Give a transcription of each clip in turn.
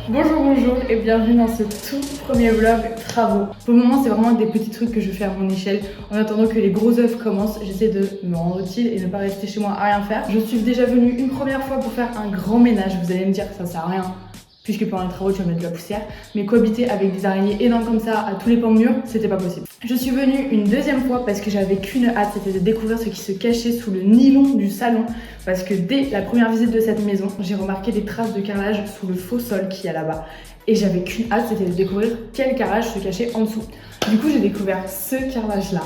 Bonjour et bienvenue dans ce tout premier vlog travaux. Pour le moment c'est vraiment des petits trucs que je fais à mon échelle. En attendant que les gros œuvres commencent, j'essaie de me rendre utile et ne pas rester chez moi à rien faire. Je suis déjà venue une première fois pour faire un grand ménage. Vous allez me dire que ça sert à rien, puisque pendant les travaux tu vas mettre de la poussière. Mais cohabiter avec des araignées énormes comme ça à tous les pans de mur, c'était pas possible. Je suis venue une deuxième fois parce que j'avais qu'une hâte, c'était de découvrir ce qui se cachait sous le nylon du salon. Parce que dès la première visite de cette maison, j'ai remarqué des traces de carrelage sous le faux sol qu'il y a là-bas. Et j'avais qu'une hâte, c'était de découvrir quel carrelage se cachait en dessous. Du coup j'ai découvert ce carrelage là.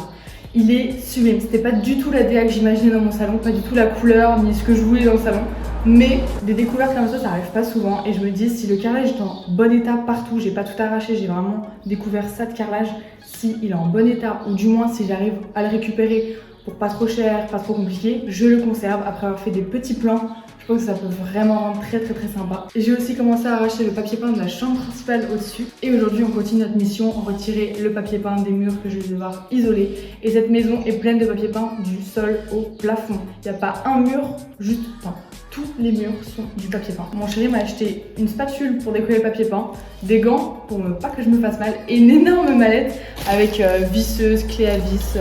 Il est sublime, c'était pas du tout la DA que j'imaginais dans mon salon, pas du tout la couleur ni ce que je voulais dans le salon. Mais des découvertes comme ça arrive pas souvent et je me dis si le carrelage est en bon état partout, j'ai pas tout arraché, j'ai vraiment découvert ça de carrelage, si il est en bon état ou du moins si j'arrive à le récupérer pour pas trop cher, pas trop compliqué, je le conserve après avoir fait des petits plans. Je pense que ça peut vraiment rendre très sympa. J'ai aussi commencé à arracher le papier peint de la chambre principale au-dessus. Et aujourd'hui on continue notre mission, retirer le papier peint des murs que je vais devoir isoler. Et cette maison est pleine de papier peint du sol au plafond. Il n'y a pas un mur juste peint. Tous les murs sont du papier peint. Mon chéri m'a acheté une spatule pour décoller le papier peint, des gants pour pas que je me fasse mal et une énorme mallette avec visseuse, clé à vis,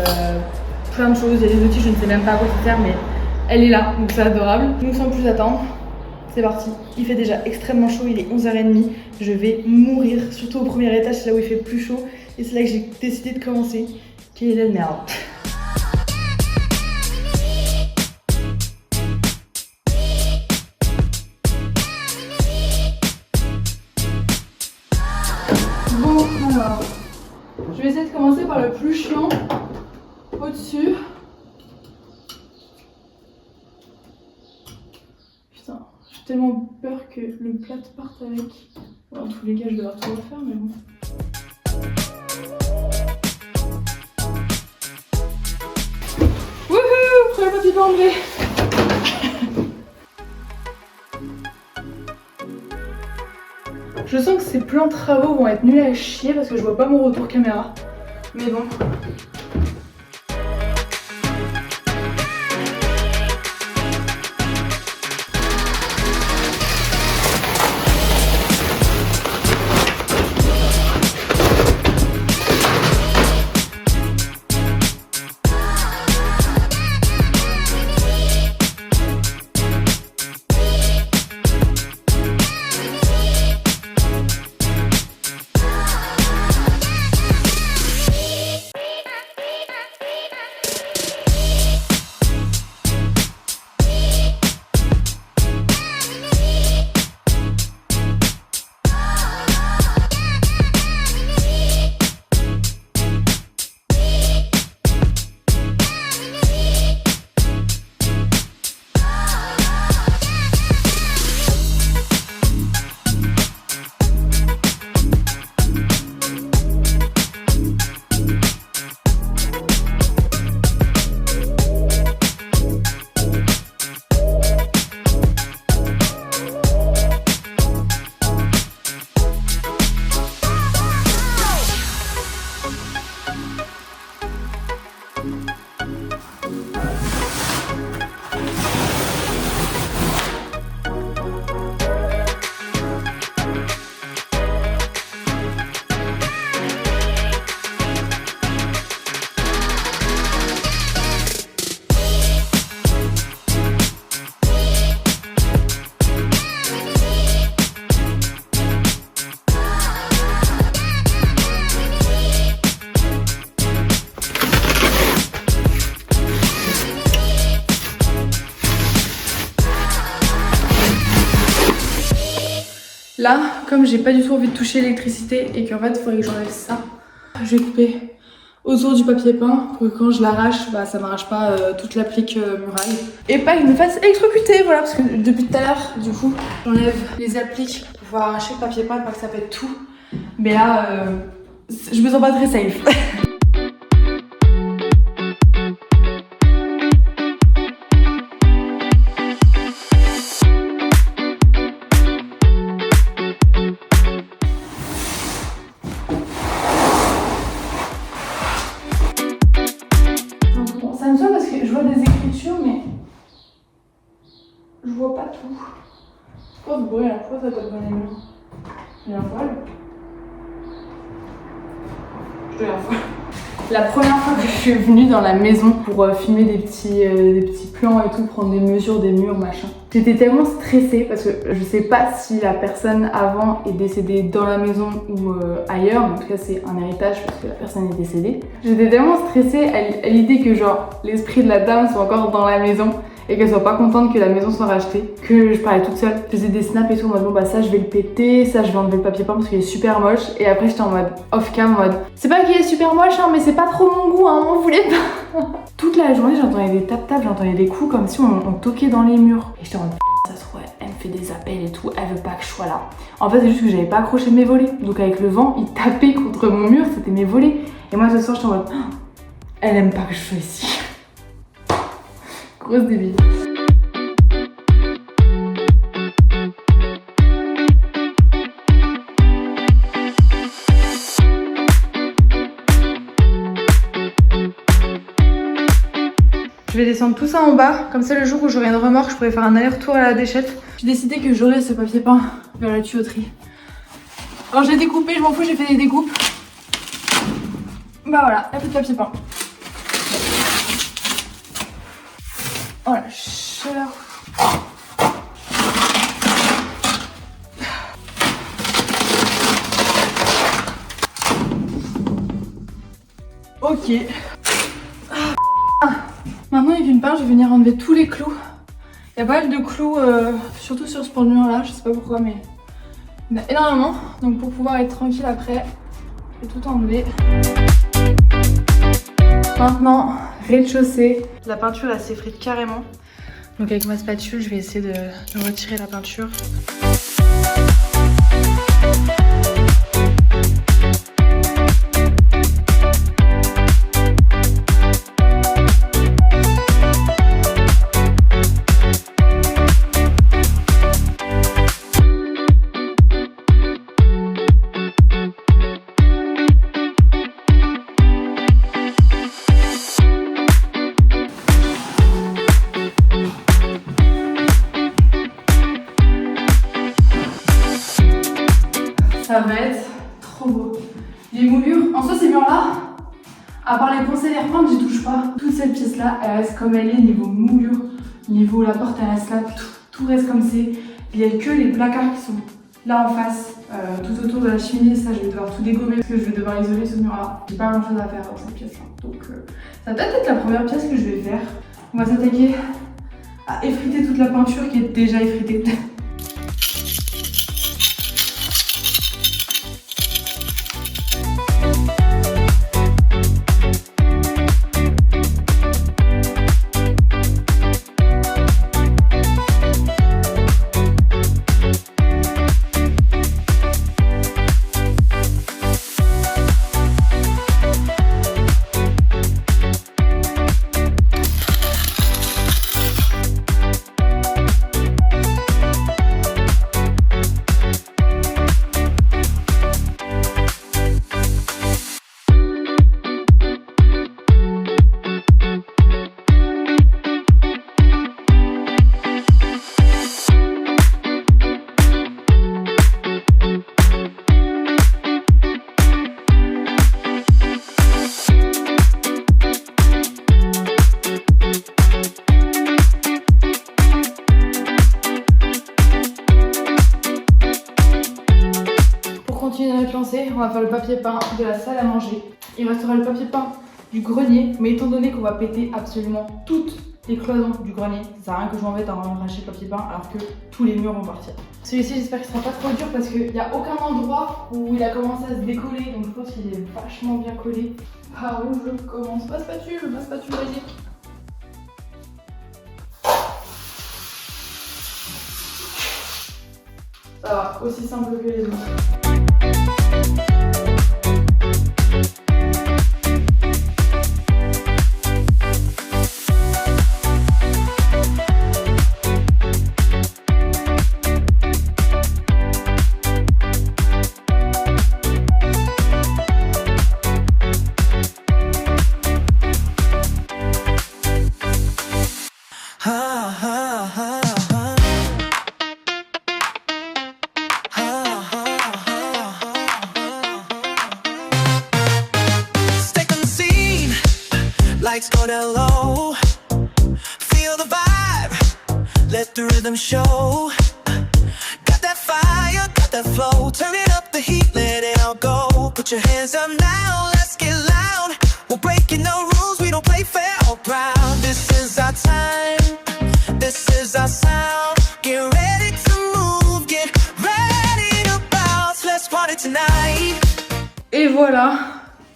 plein de choses. Il y a des outils, je ne sais même pas à quoi ça sert, mais elle est là, donc c'est adorable. Donc sans plus attendre, c'est parti. Il fait déjà extrêmement chaud, il est 11h30. Je vais mourir, surtout au premier étage, c'est là où il fait plus chaud. Et c'est là que j'ai décidé de commencer. Quelle est la merde. Bon, alors, je vais essayer de commencer par le plus chiant, au-dessus. Putain, j'ai tellement peur que le plat parte avec. Dans tous les cas, je vais devoir tout refaire, mais bon. Wouhou, premier papier peint enlevé. Je sens que ces plans de travaux vont être nuls à chier parce que je vois pas mon retour caméra. Mais bon. Là, comme j'ai pas du tout envie de toucher l'électricité et qu'en fait il faudrait que j'enlève ça, je vais couper autour du papier peint pour que quand je l'arrache, bah, ça m'arrache pas toute l'applique muraille. Et pas que je me fasse électrocuter, voilà, parce que depuis tout à l'heure, du coup, j'enlève les appliques pour pouvoir arracher le papier peint, pas que ça pète tout. Mais là, je me sens pas très safe. Ça me saoule parce que je vois des écritures, mais je vois pas tout. C'est quoi ce bruit là? Pourquoi ça tape dans les murs? Il y a un poil. Je dois un poil. La première fois que je suis venue dans la maison pour filmer des petits plans et tout, prendre des mesures des murs, machin, j'étais tellement stressée parce que je sais pas si la personne avant est décédée dans la maison ou ailleurs, mais en tout cas c'est un héritage parce que la personne est décédée. J'étais tellement stressée à l'idée que genre l'esprit de la dame soit encore dans la maison et qu'elle soit pas contente que la maison soit rachetée, que je parlais toute seule. Je faisais des snaps et tout en mode bon bah ça je vais le péter, ça je vais enlever le papier peint parce qu'il est super moche. Et après j'étais en mode off cam en mode c'est pas qu'il est super moche hein, mais c'est pas trop mon goût hein, m'en voulez pas. Toute la journée j'entendais des tap-tap, j'entendais des coups comme si on toquait dans les murs. Et j'étais en mode ça se trouve elle me fait des appels et tout, elle veut pas que je sois là. En fait c'est juste que j'avais pas accroché mes volets. Donc avec le vent il tapait contre mon mur, c'était mes volets. Et moi ce soir j'étais en mode elle aime pas que je sois ici. Grosse débile. Je vais descendre tout ça en bas, comme ça le jour où j'aurai une remorque, je pourrai faire un aller-retour à la déchette. J'ai décidé que j'aurai ce papier peint vers la tuyauterie. Alors j'ai découpé, je m'en fous, j'ai fait des découpes. Bah voilà, il n'y a plus de papier peint. Oh la chaleur. Ok. Maintenant il fait une part, je vais venir enlever tous les clous. Il y a pas mal de clous, surtout sur ce pan de mur là, je sais pas pourquoi mais il y en a énormément. Donc pour pouvoir être tranquille après, je vais tout enlever. Maintenant, rez-de-chaussée. La peinture elle s'effrite carrément. Donc avec ma spatule, je vais essayer de retirer la peinture. Ça va être trop beau. Les moulures, en soi ces murs-là, à part les poncer et les repeindre, j'y touche pas. Toute cette pièce-là, elle reste comme elle est niveau moulure, niveau la porte elle reste là, tout reste comme c'est. Il y a que les placards qui sont là en face, tout autour de la cheminée. Ça, je vais devoir tout dégommer parce que je vais devoir isoler ce mur-là. J'ai pas grand-chose à faire dans cette pièce-là. Donc ça va peut-être être la première pièce que je vais faire. On va s'attaquer à effriter toute la peinture qui est déjà effritée. Continuer notre lancée, on va faire le papier peint de la salle à manger. Il restera le papier peint du grenier, mais étant donné qu'on va péter absolument toutes les cloisons du grenier, ça sert à rien que je m'embête à arracher le papier peint alors que tous les murs vont partir. Celui-ci j'espère qu'il sera pas trop dur parce qu'il n'y a aucun endroit où il a commencé à se décoller, donc je pense qu'il est vachement bien collé. Par où je commence? Ma spatule magique. Ça va, aussi simple que les autres. likes go down low. Feel the vibe, let the rhythm show. Got that fire, got that flow. Turn it up the heat, let it all go. Put your hands up now, let's get loud. We're breaking no rules, we don't play fair or proud. This is our time, this is our sound. Get ready to move, get ready to bounce. Let's party tonight. Et voilà,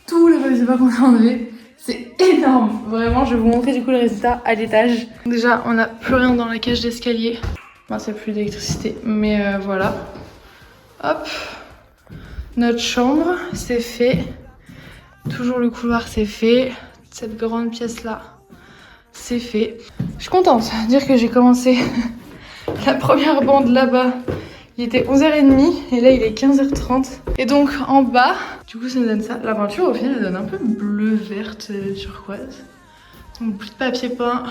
tout le papier peint qu'on a enlevé. C'est énorme, vraiment. Je vais vous montrer du coup le résultat à l'étage. Déjà, on n'a plus rien dans la cage d'escalier. Bon, c'est plus d'électricité, mais voilà. Hop, notre chambre, c'est fait. Toujours le couloir, c'est fait. Cette grande pièce là, c'est fait. Je suis contente de dire que j'ai commencé la première bande là-bas. Il était 11h30 et là il est 15h30. Et donc en bas, du coup ça nous donne ça. La peinture au final elle donne un peu bleu, verte, turquoise. Donc plus de papier peint.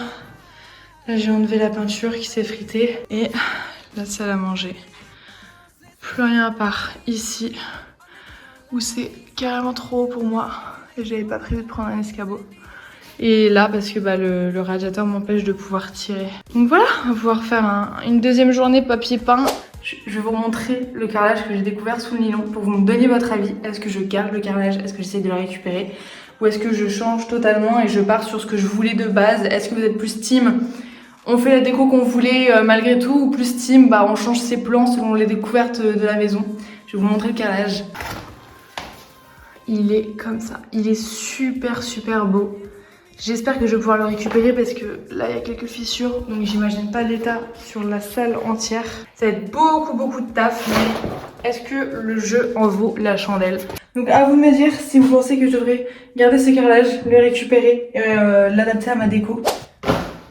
Là j'ai enlevé la peinture qui s'est fritée. Et la salle à manger. Plus rien à part ici où c'est carrément trop haut pour moi. Et j'avais pas prévu de prendre un escabeau. Et là parce que le radiateur m'empêche de pouvoir tirer. Donc voilà, on va pouvoir faire une deuxième journée papier peint. Je vais vous montrer le carrelage que j'ai découvert sous le nylon pour vous me donner votre avis. Est-ce que je garde le carrelage? Est-ce que j'essaie de le récupérer? Ou est-ce que je change totalement et je pars sur ce que je voulais de base? Est-ce que vous êtes plus team on fait la déco qu'on voulait malgré tout, ou plus team on change ses plans selon les découvertes de la maison? Je vais vous montrer le carrelage. Il est comme ça. Il est super super beau. J'espère que je vais pouvoir le récupérer parce que là il y a quelques fissures, donc j'imagine pas l'état sur la salle entière. Ça va être beaucoup de taf, mais est-ce que le jeu en vaut la chandelle? Donc à vous de me dire si vous pensez que je devrais garder ce carrelage, le récupérer, l'adapter à ma déco.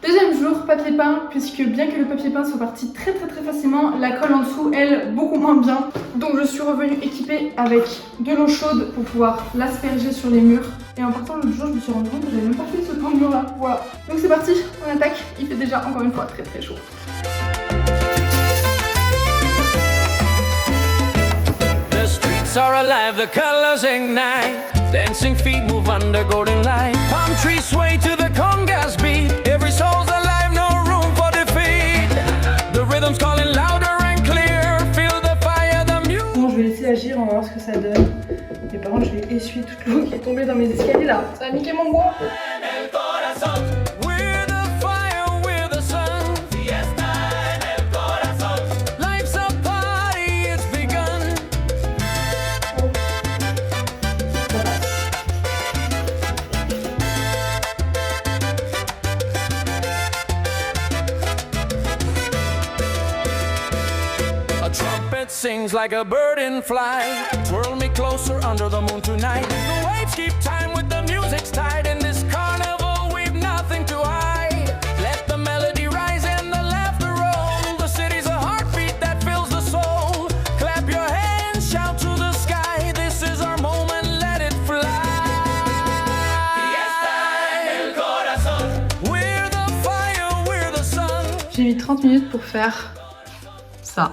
Deuxième jour, papier peint, puisque bien que le papier peint soit parti très facilement, la colle en dessous, elle, beaucoup moins bien. Donc je suis revenue équipée avec de l'eau chaude pour pouvoir l'asperger sur les murs. Et en partant l'autre jour, je me suis rendu compte que j'avais même pas fait ce plan de mur là. Voilà. Donc c'est parti, on attaque. Il fait déjà encore une fois très chaud. The streets are alive, the colors ignite. Dancing feet move under golden light. Palm trees sway to the congas beat. Every soul's alive, no room for defeat. The rhythm's calling louder and clear. Feel the fire, the music. Bon, je vais laisser agir, on va voir ce que ça donne. Mais par contre, je vais essuyer toute l'eau qui est tombée dans mes escaliers là. Ça a niqué mon bois. Sings like a bird in flight. Twirl me closer under the moon tonight. The waves keep time with the music's tied. In this carnival we've nothing to hide. Let the melody rise and the laughter roll. The city's a heartbeat that fills the soul. Clap your hands, shout to the sky. This is our moment, let it fly. El corazón. We're the fire, we're the sun. J'ai mis 30 minutes pour faire ça.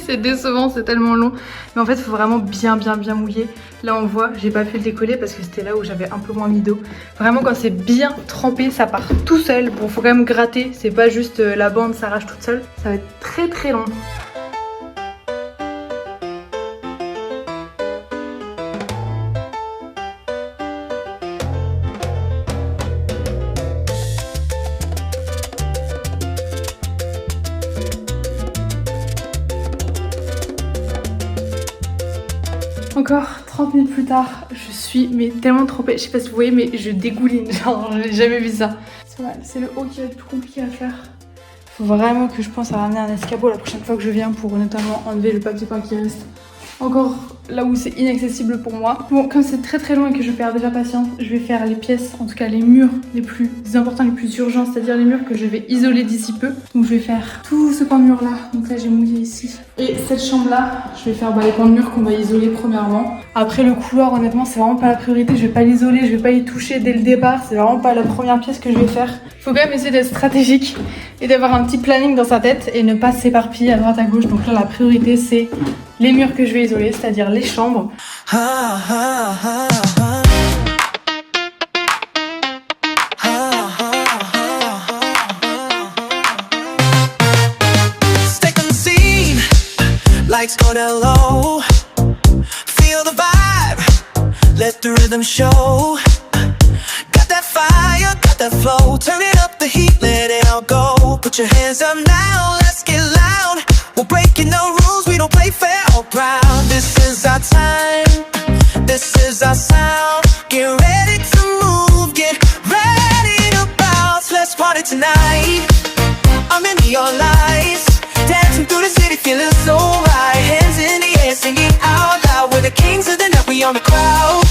C'est décevant, c'est tellement long. Mais en fait, il faut vraiment bien mouiller. Là, on voit, j'ai pas pu le décoller parce que c'était là où j'avais un peu moins mis d'eau. Vraiment, quand c'est bien trempé, ça part tout seul. Bon, faut quand même gratter. C'est pas juste la bande s'arrache toute seule. Ça va être très long. Encore 30 minutes plus tard, je suis tellement trempée. Je sais pas si vous voyez, mais je dégouline. Genre, j'ai jamais vu ça. C'est le haut qui va être plus compliqué à faire. Faut vraiment que je pense à ramener un escabeau la prochaine fois que je viens pour notamment enlever le papier peint qui reste encore là où c'est inaccessible pour moi. Bon, comme c'est très long et que je perds déjà patience, je vais faire les pièces, en tout cas les murs les plus importants, les plus urgents, c'est-à-dire les murs que je vais isoler d'ici peu. Donc je vais faire tout ce pan de mur là. Donc là j'ai mouillé ici. Et cette chambre là, je vais faire les pans de mur qu'on va isoler premièrement. Après le couloir, honnêtement, c'est vraiment pas la priorité. Je vais pas l'isoler, je vais pas y toucher dès le départ. C'est vraiment pas la première pièce que je vais faire. Faut quand même essayer d'être stratégique et d'avoir un petit planning dans sa tête et ne pas s'éparpiller à droite à gauche. Donc là la priorité c'est les murs que je vais isoler, c'est-à-dire les chambres. lights go down low. Feel the vibe, let the rhythm show. Got that fire, got that flow. Turn it up the heat, let it all go. Put your hands up now, let's get loud. We're breaking no rules, we don't play fair or proud. This is our time, this is our sound. Get ready to move, get ready to bounce. Let's party tonight, I'm in your lights. Dancing through the city, feeling so right. Hands in the air, singing out loud. We're the kings of the night, we on the crowd.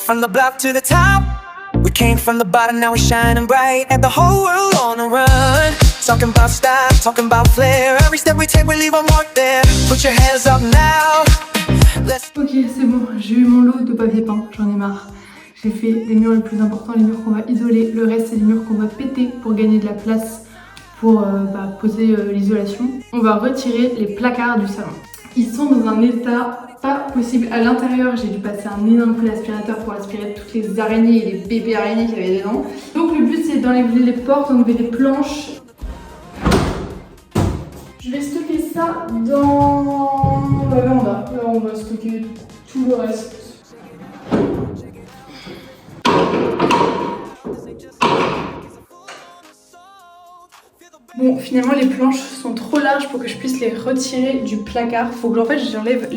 From the block to the top, we came from the bottom, now we're shining bright. And the whole world on a run. Talking about style, talking about flair. Every step we take, we leave a mark there. Put your hands up now. Ok, c'est bon, j'ai eu mon lot de papier peint, j'en ai marre. J'ai fait les murs les plus importants, les murs qu'on va isoler. Le reste, c'est les murs qu'on va péter pour gagner de la place pour poser l'isolation. On va retirer les placards du salon. Ils sont dans un état pas possible. À l'intérieur, j'ai dû passer un énorme coup d'aspirateur pour aspirer toutes les araignées et les bébés araignées qu'il y avait dedans. Donc le but, c'est d'enlever les portes, d'enlever les planches. Je vais stocker ça dans la véranda. Là, on va stocker tout le reste. Bon, finalement les planches sont trop larges pour que je puisse les retirer du placard. Faut que en fait j'enlève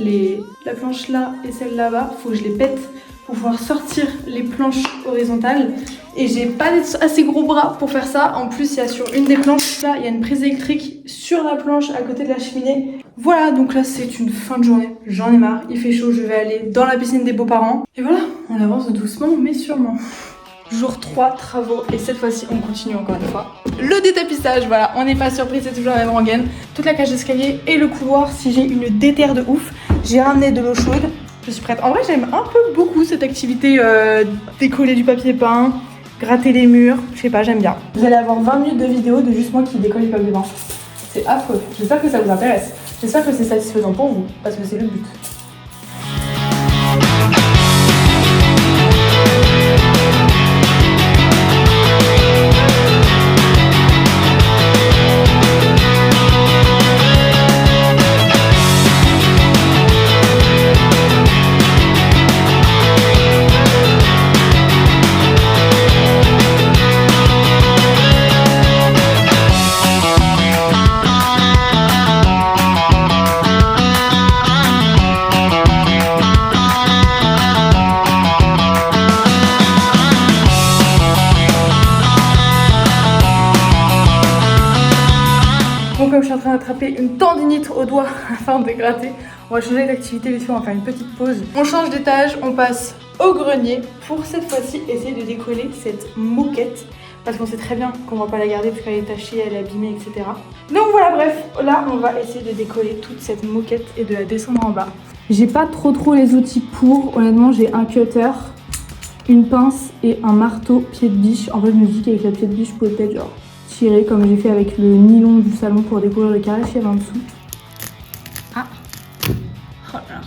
la planche là et celle là-bas. Faut que je les pète pour pouvoir sortir les planches horizontales. Et j'ai pas assez gros bras pour faire ça. En plus, il y a sur une des planches là, il y a une prise électrique sur la planche à côté de la cheminée. Voilà, donc là c'est une fin de journée. J'en ai marre, il fait chaud, je vais aller dans la piscine des beaux-parents. Et voilà, on avance doucement mais sûrement. Jour 3, travaux, et cette fois-ci on continue encore une fois. Le détapissage, voilà, on n'est pas surpris, c'est toujours la même rengaine. Toute la cage d'escalier et le couloir, si j'ai une déterre de ouf. J'ai ramené de l'eau chaude, je suis prête. En vrai j'aime un peu beaucoup cette activité, décoller du papier peint, gratter les murs, je sais pas, j'aime bien. Vous allez avoir 20 minutes de vidéo de juste moi qui décolle du papier peint. C'est affreux, j'espère que ça vous intéresse. J'espère que c'est satisfaisant pour vous, parce que c'est le but. Comme je suis en train d'attraper une tendinite au doigt afin de gratter, on va changer d'activité vite fait, on va faire une petite pause. On change d'étage, on passe au grenier pour cette fois-ci essayer de décoller cette moquette parce qu'on sait très bien qu'on va pas la garder parce qu'elle est tachée, elle est abîmée, etc. Donc voilà, bref, là on va essayer de décoller toute cette moquette et de la descendre en bas. J'ai pas trop les outils pour, honnêtement j'ai un cutter, une pince et un marteau pied de biche. En fait je me dis qu'avec la pied de biche je pouvais peut-être genre tirer comme j'ai fait avec le nylon du salon pour découvrir le carré qu'il y avait en dessous. Ah, oh là là.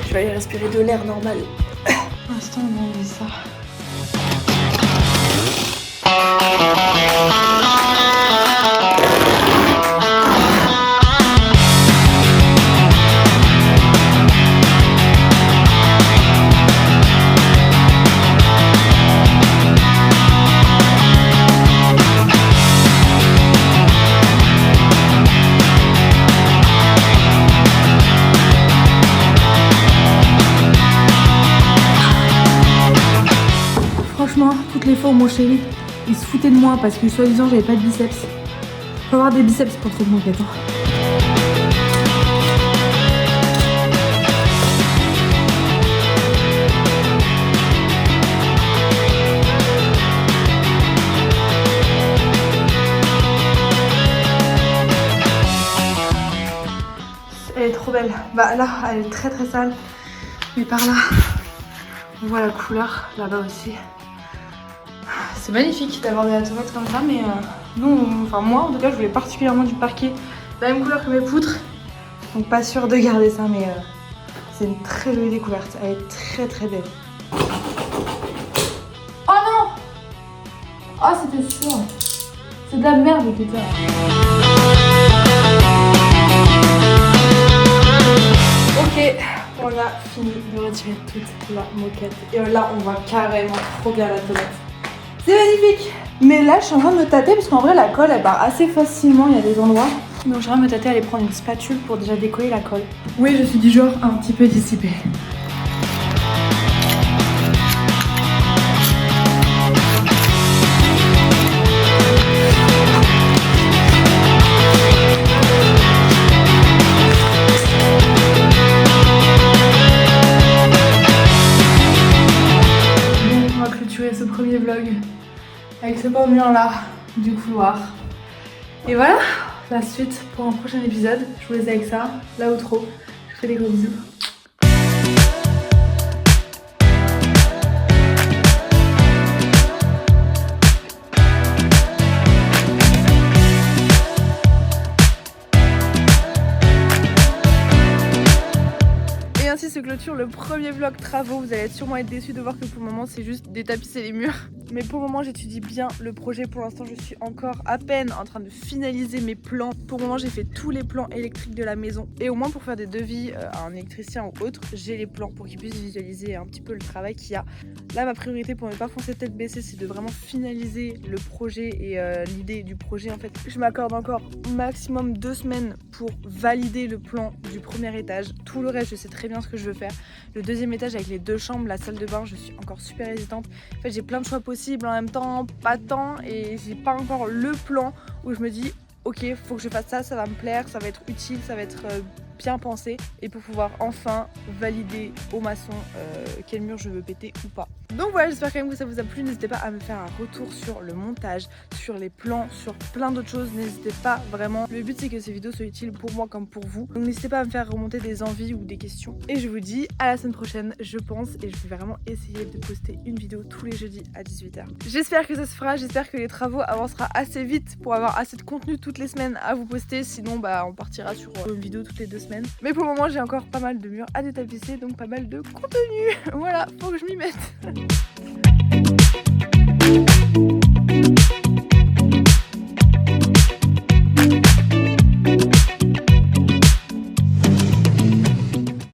Je vais aller respirer de l'air normal. Pour l'instant, on va enlever ça. Toutes les fois où mon chéri il se foutait de moi parce que soi-disant j'avais pas de biceps. Faut avoir des biceps pour cette moquette. Elle est trop trop belle. Bah là, elle est très très sale. Mais par là, on voit la couleur. Là-bas aussi. C'est magnifique d'avoir des toilettes comme ça, mais nous, enfin moi en tout cas, je voulais particulièrement du parquet de la même couleur que mes poutres. Donc pas sûre de garder ça, mais c'est une très jolie découverte. Elle est très très belle. Oh non! Ah, c'était sûr. C'est de la merde qui était là. Ok, on a fini de retirer toute la moquette. Et là, on voit carrément trop bien la toilette. C'est magnifique! Mais là, je suis en train de me tâter parce qu'en vrai, la colle, elle part assez facilement. Il y a des endroits. Donc, je suis en train de me tâter à aller prendre une spatule pour déjà décoller la colle. Oui, je suis du genre un petit peu dissipée. Ce premier vlog avec ce beau mur là du couloir. Et voilà la suite pour un prochain épisode. Je vous laisse avec ça, la outro. Je vous fais des gros bisous. Ainsi se clôture le premier vlog travaux. Vous allez sûrement être déçus de voir que pour le moment c'est juste détapisser les murs. Mais pour le moment j'étudie bien le projet. Pour l'instant je suis encore à peine en train de finaliser mes plans. Pour le moment j'ai fait tous les plans électriques de la maison. Et au moins pour faire des devis à un électricien ou autre, j'ai les plans pour qu'ils puissent visualiser un petit peu le travail qu'il y a. Là ma priorité pour ne pas foncer tête baissée, c'est de vraiment finaliser le projet et l'idée du projet en fait. Je m'accorde encore maximum 2 semaines pour valider le plan du premier étage. Tout le reste je sais très bien ce que je veux faire. Le deuxième étage avec les 2 chambres, la salle de bain, je suis encore super hésitante. En fait j'ai plein de choix possibles en même temps, pas tant, et j'ai pas encore le plan où je me dis ok, faut que je fasse ça, ça va me plaire, ça va être utile, ça va être bien pensé, et pour pouvoir enfin valider au maçon quel mur je veux péter ou pas. Donc voilà, j'espère quand même que ça vous a plu. N'hésitez pas à me faire un retour sur le montage, sur les plans, sur plein d'autres choses. N'hésitez pas vraiment. Le but c'est que ces vidéos soient utiles pour moi comme pour vous. Donc n'hésitez pas à me faire remonter des envies ou des questions. Et je vous dis à la semaine prochaine, je pense, et je vais vraiment essayer de poster une vidéo tous les jeudis à 18h. J'espère que ça se fera, j'espère que les travaux avancera assez vite pour avoir assez de contenu toutes les semaines à vous poster. Sinon bah on partira sur une vidéo toutes les 2 semaines. Mais pour le moment j'ai encore pas mal de murs à détapisser, donc pas mal de contenu. Voilà, faut que je m'y mette.